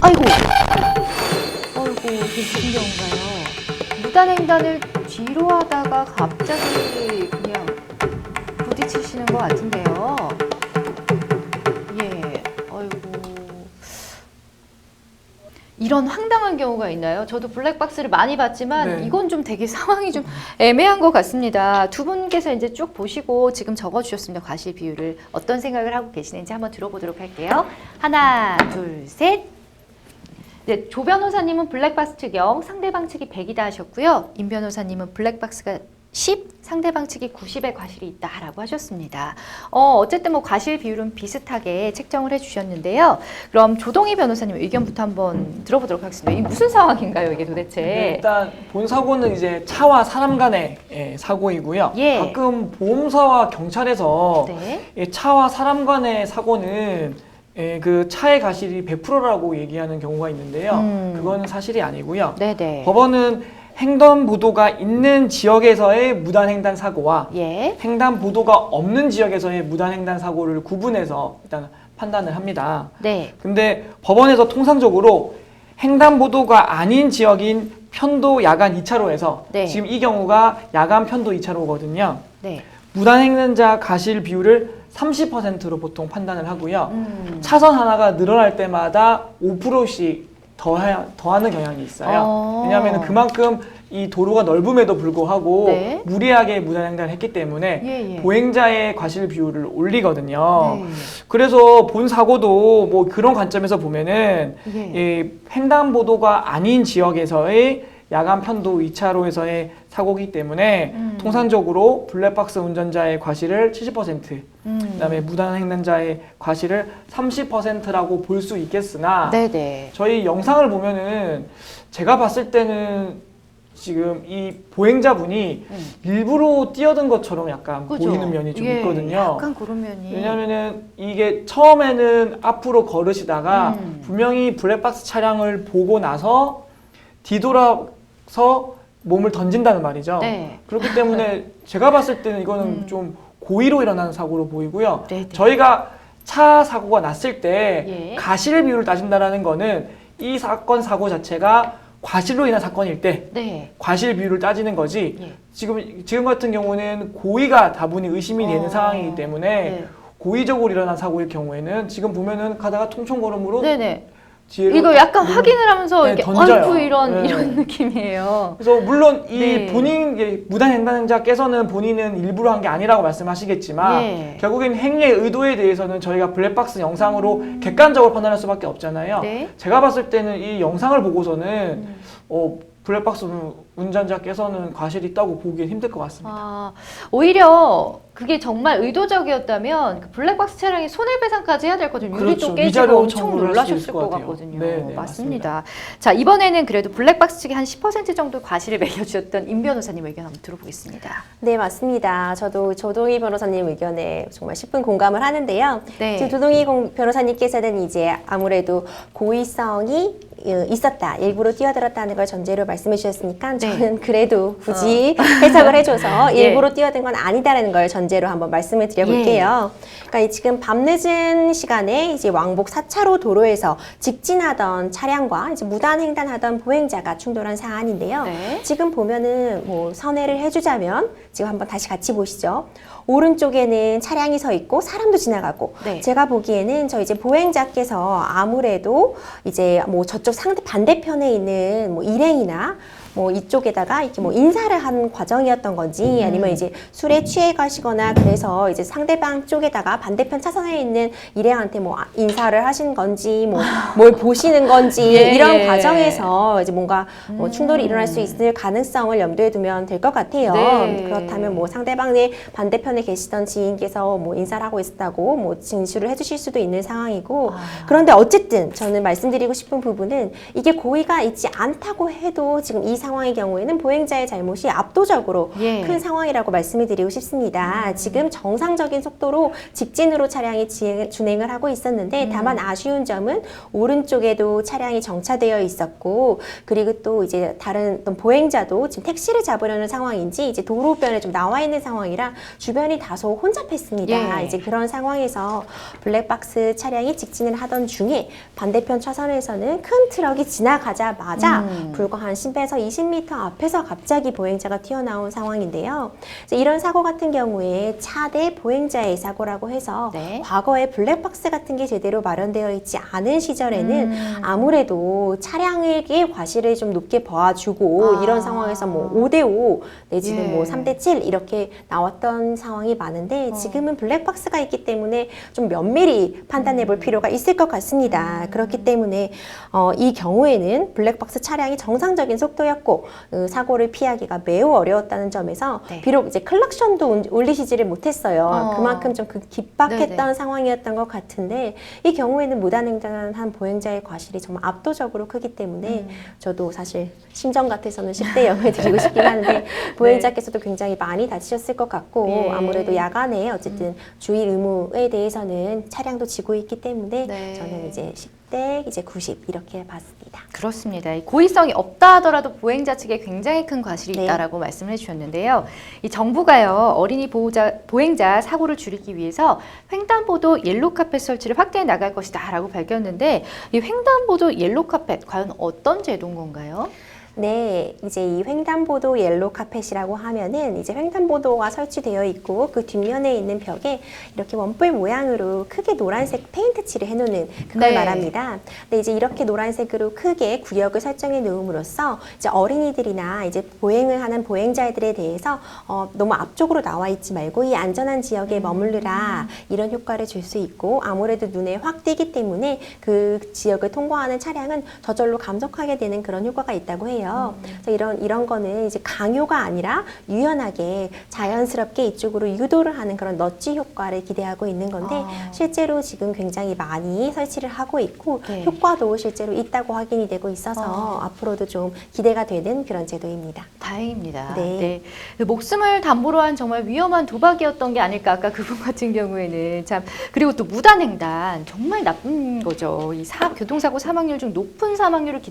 아이고, 이게 무슨 경우인가요? 무단횡단을 뒤로 하다가 갑자기 그냥 부딪히시는 것 같은데요. 예, 아이고. 이런 황당한 경우가 있나요? 저도 블랙박스를 많이 봤지만 네. 이건 좀 되게 상황이 좀 애매한 것 같습니다. 두 분께서 이제 쭉 보시고 지금 적어주셨습니다. 과실 비율을 어떤 생각을 하고 계시는지 한번 들어보도록 할게요. 하나, 둘, 셋. 네, 조 변호사님은 블랙박스 측0, 상대방 측이 100이다 하셨고요. 임 변호사님은 블랙박스가 10, 상대방 측이 90의 과실이 있다라고 하셨습니다. 어쨌든 뭐 과실 비율은 비슷하게 책정을 해주셨는데요. 그럼 조동희 변호사님 의견부터 한번 들어보도록 하겠습니다. 이게 무슨 상황인가요, 이게 도대체? 네, 일단 본 사고는 이제 차와 사람 간의 사고이고요. 예. 가끔 보험사와 경찰에서 네. 차와 사람 간의 사고는 그 차의 과실이 100%라고 얘기하는 경우가 있는데요. 그거는 사실이 아니고요. 네네. 법원은 횡단보도가 있는 지역에서의 무단횡단 사고와 예. 횡단보도가 없는 지역에서의 무단횡단 사고를 구분해서 일단 판단을 합니다. 네. 근데 법원에서 통상적으로 횡단보도가 아닌 지역인 편도 야간 2차로에서 네. 지금 이 경우가 야간 편도 2차로거든요. 네. 무단횡단자 과실 비율을 30%로 보통 판단을 하고요. 차선 하나가 늘어날 때마다 5%씩 더하는 경향이 있어요. 왜냐하면 그만큼 이 도로가 넓음에도 불구하고 네. 무리하게 무단횡단을 했기 때문에 예. 보행자의 과실 비율을 올리거든요. 네. 그래서 본 사고도 뭐 그런 관점에서 보면은 예. 이 횡단보도가 아닌 지역에서의 야간 편도 2차로에서의 사고이기 때문에 통상적으로 블랙박스 운전자의 과실을 70%, 그다음에 무단횡단자의 과실을 30%라고 볼 수 있겠으나 네네. 저희 영상을 보면은 제가 봤을 때는 지금 이 보행자분이 일부러 뛰어든 것처럼 약간 그죠? 보이는 면이 좀 예, 있거든요. 약간 그런 면이. 왜냐면은 이게 처음에는 앞으로 걸으시다가 분명히 블랙박스 차량을 보고 나서 뒤돌아서 몸을 던진다는 말이죠. 네. 그렇기 때문에 제가 봤을 때는 이거는 좀 고의로 일어나는 사고로 보이고요. 네네. 저희가 차 사고가 났을 때 예. 과실 비율을 따진다는 거는 이 사건 사고 자체가 과실로 인한 사건일 때 네. 과실 비율을 따지는 거지. 예. 지금 같은 경우는 고의가 다분히 의심이 되는 상황이기 때문에 네. 고의적으로 일어난 사고일 경우에는 지금 보면은 가다가 통총걸음으로 네네. 뒤로 이거 약간 몸을- 확인을 하면서 네, 이렇게 던져요. 아이고 이런 네. 느낌이에요. 그래서 물론 이 네. 본인 무단횡단자께서는 본인은 일부러 한 게 아니라고 말씀하시겠지만 예. 결국엔 행위의 의도에 대해서는 저희가 블랙박스 영상으로 객관적으로 판단할 수밖에 없잖아요. 네. 제가 봤을 때는 이 영상을 보고서는 블랙박스 운전자께서는 과실이 있다고 보기 힘들 것 같습니다. 아, 오히려 그게 정말 의도적이었다면 그 블랙박스 차량이 손해배상까지 해야 될 거거든요. 유리도 그렇죠. 깨지고 위자료 엄청 청구를 할수 놀라셨을 있을 것 것 같아요. 같거든요. 네, 맞습니다. 자, 이번에는 그래도 블랙박스 측이 한 10% 정도 과실을 매겨주셨던 임 변호사님 의견 한번 들어보겠습니다. 네, 맞습니다. 저도 조동희 변호사님 의견에 정말 10분 공감을 하는데요. 네. 지금 조동희 변호사님께서는 이제 아무래도 고의성이 있었다, 일부러 뛰어들었다는 걸 전제로 말씀해 주셨으니까 저는 그래도 굳이 해석을 해줘서 예. 일부러 뛰어든 건 아니다라는 걸 전제로 한번 말씀을 드려볼게요. 그러니까 이 지금 밤늦은 시간에 이제 왕복 4차로 도로에서 직진하던 차량과 이제 무단횡단하던 보행자가 충돌한 사안인데요. 네. 지금 보면은 뭐 선회를 해주자면 지금 한번 다시 같이 보시죠. 오른쪽에는 차량이 서 있고 사람도 지나가고 네. 제가 보기에는 저 이제 보행자께서 아무래도 이제 뭐 저쪽 반대편에 있는 뭐 일행이나 뭐 이쪽에다가 이렇게 뭐 인사를 한 과정이었던 건지 아니면 이제 술에 취해 가시거나 그래서 이제 상대방 쪽에다가 반대편 차선에 있는 일행한테 뭐 인사를 하신 건지 뭐 뭘 보시는 건지 예, 이런 예. 과정에서 이제 뭔가 뭐 충돌이 일어날 수 있을 가능성을 염두에 두면 될 것 같아요. 네. 그렇다면 뭐 상대방의 반대편에 계시던 지인께서 뭐 인사를 하고 있었다고 뭐 진술을 해주실 수도 있는 상황이고 그런데 어쨌든 저는 말씀드리고 싶은 부분은 이게 고의가 있지 않다고 해도 지금 이 상황의 경우에는 보행자의 잘못이 압도적으로 예. 큰 상황이라고 말씀을 드리고 싶습니다. 지금 정상적인 속도로 직진으로 차량이 준행을 하고 있었는데 다만 아쉬운 점은 오른쪽에도 차량이 정차되어 있었고 그리고 또 이제 다른 어떤 보행자도 지금 택시를 잡으려는 상황인지 이제 도로변에 좀 나와 있는 상황이라 주변이 다소 혼잡했습니다. 예. 이제 그런 상황에서 블랙박스 차량이 직진을 하던 중에 반대편 차선에서는 큰 트럭이 지나가자마자 불과 한 10에서 20m 앞에서 갑자기 보행자가 튀어나온 상황인데요. 이제 이런 사고 같은 경우에 차 대 보행자의 사고라고 해서 네. 과거에 블랙박스 같은 게 제대로 마련되어 있지 않은 시절에는 아무래도 차량에게 과실을 좀 높게 봐주고 이런 상황에서 뭐 5대5 내지는 예. 뭐 3대7 이렇게 나왔던 상황이 많은데 지금은 블랙박스가 있기 때문에 좀 면밀히 판단해 볼 필요가 있을 것 같습니다. 그렇기 때문에 이 경우에는 블랙박스 차량이 정상적인 속도였고 사고를 피하기가 매우 어려웠다는 점에서 네. 비록 이제 클락션도 울리시지를 못했어요. 그만큼 좀 긴박했던 네네. 상황이었던 것 같은데 이 경우에는 무단횡단한 보행자의 과실이 정말 압도적으로 크기 때문에 저도 사실 심정 같아서는 10대 0을 드리고 싶긴 한데 보행자께서도 굉장히 많이 다치셨을 것 같고 예. 아무래도 야간에 어쨌든 주의 의무에 대해서는 차량도 지고 있기 때문에 네. 저는 이제 10대 이제 90 이렇게 봤습니다. 그렇습니다. 이 고의성이 없다 하더라도 보행자 측에 굉장히 큰 과실이 네. 있다라고 말씀을 해주셨는데요. 이 정부가요 어린이 보행자 사고를 줄이기 위해서 횡단보도 옐로카펫 설치를 확대해 나갈 것이다라고 밝혔는데 이 횡단보도 옐로카펫 과연 어떤 제도인 건가요? 네, 이제 이 횡단보도 옐로 카펫이라고 하면은 이제 횡단보도가 설치되어 있고 그 뒷면에 있는 벽에 이렇게 원뿔 모양으로 크게 노란색 페인트 칠을 해놓는 그걸 네. 말합니다. 근데 이제 이렇게 노란색으로 크게 구역을 설정해 놓음으로써 이제 어린이들이나 이제 보행을 하는 보행자들에 대해서 너무 앞쪽으로 나와 있지 말고 이 안전한 지역에 머무르라 이런 효과를 줄 수 있고 아무래도 눈에 확 띄기 때문에 그 지역을 통과하는 차량은 저절로 감속하게 되는 그런 효과가 있다고 해요. 그래서 이런 거는 이제 강요가 아니라 유연하게 자연스럽게 이쪽으로 유도를 하는 그런 넛지 효과를 기대하고 있는 건데 실제로 지금 굉장히 많이 설치를 하고 있고 네. 효과도 실제로 있다고 확인이 되고 있어서 앞으로도 좀 기대가 되는 그런 제도입니다. 다행입니다. 네. 그 목숨을 담보로 한 정말 위험한 도박이었던 게 아닐까 아까 그분 같은 경우에는 참 그리고 또 무단횡단 정말 나쁜 거죠. 이 교통사고 사망률 중 높은 사망률을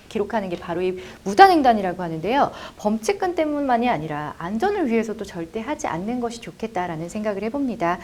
기록하는 게 바로 이 무단횡단이라고 하는데요. 범칙금 때문만이 아니라 안전을 위해서도 절대 하지 않는 것이 좋겠다라는 생각을 해봅니다.